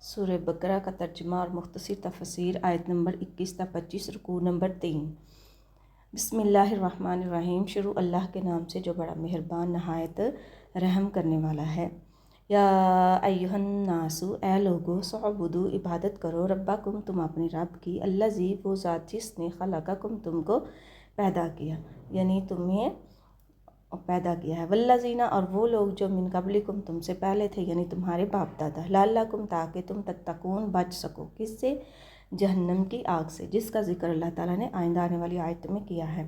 سورہ بقرہ کا ترجمہ اور مختصر تفسیر، آیت نمبر 21 تا 25، رکوع نمبر 3۔ بسم اللہ الرحمن الرحیم۔ شروع اللہ کے نام سے جو بڑا مہربان نہایت رحم کرنے والا ہے۔ یا ایھا الناس، اے لوگو، اعبدوا، عبادت کرو، ربکم، تم اپنے رب کی، الذی، وہ ذات جس نے خلقکم، تم کو پیدا کیا، یعنی تمہیں پیدا کیا ہے، والذین، اور وہ لوگ جو من قبلکم، تم سے پہلے تھے، یعنی تمہارے باپ دادا، لعلکم، تاکہ تم تتقون، بچ سکو، کس سے؟ جہنم کی آگ سے، جس کا ذکر اللہ تعالیٰ نے آئندہ آنے والی آیت میں کیا ہے۔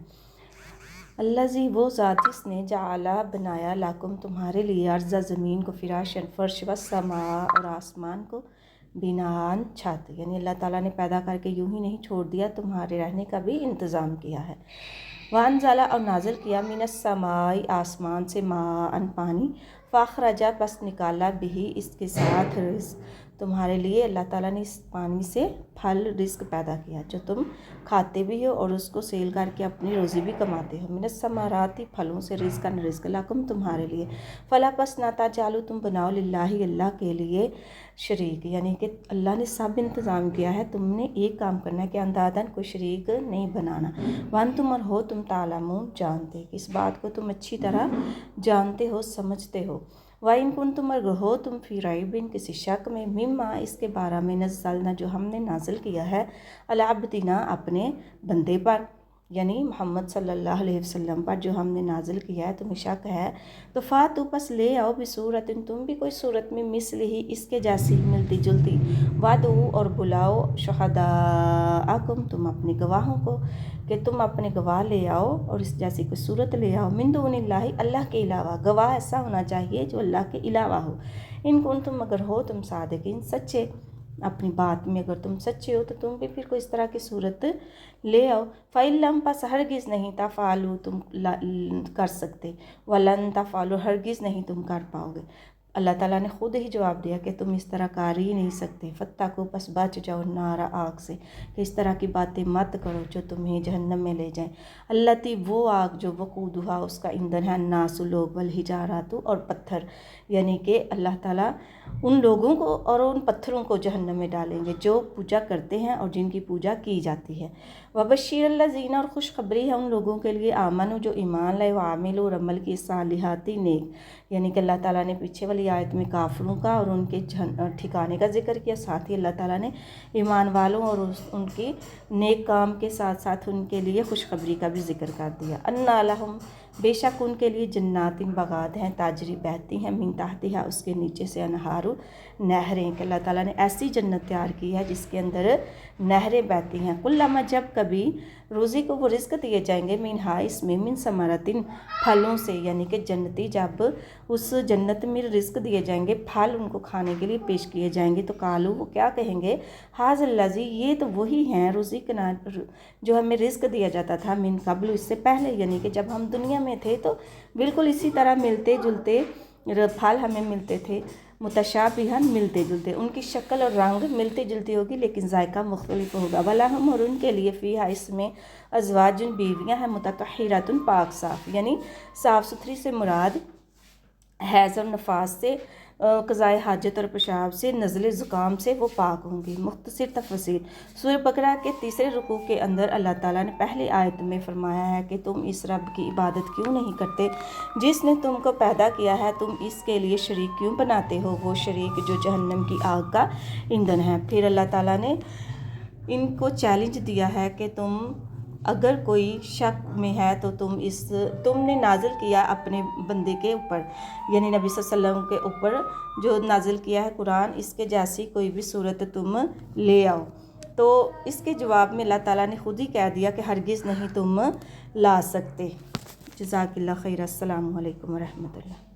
الذی، وہ ذات جس نے جعل، بنایا، لکم، تمہارے لیے، ارض، زمین کو، فراشن، فرش، والسماء، اور آسمان کو، بناءً، چھت، یعنی اللہ تعالیٰ نے پیدا کر کے یوں ہی نہیں چھوڑ دیا، تمہارے رہنے کا بھی انتظام کیا ہے۔ وانزل، اور نازل کیا، من السماء، آسمان سے، ماءً، پانی، فاخرج، پس نکالا، بہ، اس کے ساتھ، رزق، تمہارے لیے اللہ تعالیٰ نے اس پانی سے پھل، رزق پیدا کیا جو تم کھاتے بھی ہو اور اس کو سیل کر کے اپنی روزی بھی کماتے ہو۔ من الثمرات، پھلوں سے، رزقاً، رزق، لکم، تمہارے لیے، فلا، پس نہ تجعلوا، تم بناؤ، للہ، اللہ کے لیے، شریک، یعنی کہ اللہ نے سب انتظام کیا ہے، تم نے ایک کام کرنا ہے کہ اندادن، کوئی شریک نہیں بنانا۔ وانتم، اور ہو تم، تعلمون، جانتے، اس بات کو تم اچھی طرح جانتے ہو، سمجھتے ہو۔ وَإِن كُنتُمْ، اگر ہو تم، فی ریب، کسی شک میں، مما، اس کے بارے میں، نزلنا، جو ہم نے نازل کیا ہے، علی عبدنا، اپنے بندے پر، یعنی محمد صلی اللہ علیہ وسلم پر جو ہم نے نازل کیا ہے، تمہیں شک ہے تو فاتوا، پس لے آؤ، بصورت، تم بھی کوئی صورت میں، مثلہ، اس کے جیسی، ملتی جلتی، وادعوا، اور بلاؤ، شہداءکم، تم اپنے گواہوں کو، کہ تم اپنے گواہ لے آؤ اور اس جیسی کوئی صورت لے آؤ، من دون اللہ، اللہ کے علاوہ، گواہ ایسا ہونا چاہیے جو اللہ کے علاوہ ہو۔ ان کنتم، اگر ہو تم، صادقین، سچے، اپنی بات میں اگر تم سچے ہو تو تم بھی پھر کوئی اس طرح کی صورت لے آؤ۔ فَإِن لَمْ، پس ہرگز نہیں، تفعلوا، تم کر سکتے، وَلَن تفعلوا، ہرگز نہیں تم کر پاؤ گے۔ اللہ تعالیٰ نے خود ہی جواب دیا کہ تم اس طرح کر ہی نہیں سکتے۔ فَاتَّقُوا، پس بچ جاؤ، نار، آگ سے، کہ اس طرح کی باتیں مت کرو جو تمہیں جہنم میں لے جائیں۔ التی، وہ آگ جو، وقودھا، اس کا ایندھن ہے، الناس، لوگ، والحجارۃ، اور پتھر، یعنی کہ اللہ تعالیٰ ان لوگوں کو اور ان پتھروں کو جہنم میں ڈالیں گے جو پوجا کرتے ہیں اور جن کی پوجا کی جاتی ہے۔ وبشر الذین، اور خوشخبری ہے ان لوگوں کے لیے، آمنوا، جو ایمان لائے، وعملوا، اور عمل کی، الصالحات، نیک، یعنی کہ اللہ تعالیٰ نے پیچھے والی آیت میں کافروں کا اور ان کے ٹھکانے کا ذکر کیا، ساتھ ہی اللہ تعالیٰ نے ایمان والوں اور ان کی نیک کام کے ساتھ ساتھ ان کے لیے خوشخبری کا بھی ذکر کر دیا۔ انا لہم، بے شک ان کے لیے، جنات، باغات ہیں، تاجری، بہتی ہیں، من تحتہا، اس کے نیچے سے، انہار، نہریں، کہ اللہ تعالیٰ نے ایسی جنت تیار کی ہے جس کے اندر نہریں بہتی ہیں۔ کلما، جب کبھی، روزی کو، وہ رزق دیے جائیں گے، منہا، اس میں، من ثمرۃ، پھلوں سے، یعنی کہ جنتی جب اس جنت میں رزق دیے جائیں گے، پھل ان کو کھانے کے لیے پیش کیے جائیں گے تو قالوا، وہ کیا کہیں گے، ھذا الذی، یہ تو وہی ہیں، رزقنا، جو ہمیں رزق دیا جاتا تھا، من قبل، اس سے پہلے، یعنی کہ جب ہم دنیا میں تھے تو بالکل اسی طرح ملتے جلتے پھل ہمیں ملتے تھے، متشابہاً، ملتے جلتے، ان کی شکل اور رنگ ملتی جلتی ہوگی لیکن ذائقہ مختلف ہوگا۔ ولہم، اور ان کے لیے، فیہا، اس میں، ازواج، بیویاں ہیں، مطہرات، پاک صاف، یعنی صاف ستھری سے مراد حیض اور نفاس سے، قضائے حاجت اور پیشاب سے، نزلے، زکام سے وہ پاک ہوں گی۔ مختصر تفسیر، سورہ بقرہ کے تیسرے رکوع کے اندر اللہ تعالیٰ نے پہلی آیت میں فرمایا ہے کہ تم اس رب کی عبادت کیوں نہیں کرتے جس نے تم کو پیدا کیا ہے، تم اس کے لیے شریک کیوں بناتے ہو، وہ شریک جو جہنم کی آگ کا ایندھن ہے۔ پھر اللہ تعالیٰ نے ان کو چیلنج دیا ہے کہ تم اگر کوئی شک میں ہے تو تم نے نازل کیا اپنے بندے کے اوپر، یعنی نبی صلی اللہ علیہ وسلم کے اوپر جو نازل کیا ہے قرآن، اس کے جیسی کوئی بھی صورت تم لے آؤ، تو اس کے جواب میں اللہ تعالیٰ نے خود ہی کہہ دیا کہ ہرگز نہیں تم لا سکتے۔ جزاک اللہ خیر۔ السلام علیکم ورحمۃ اللہ۔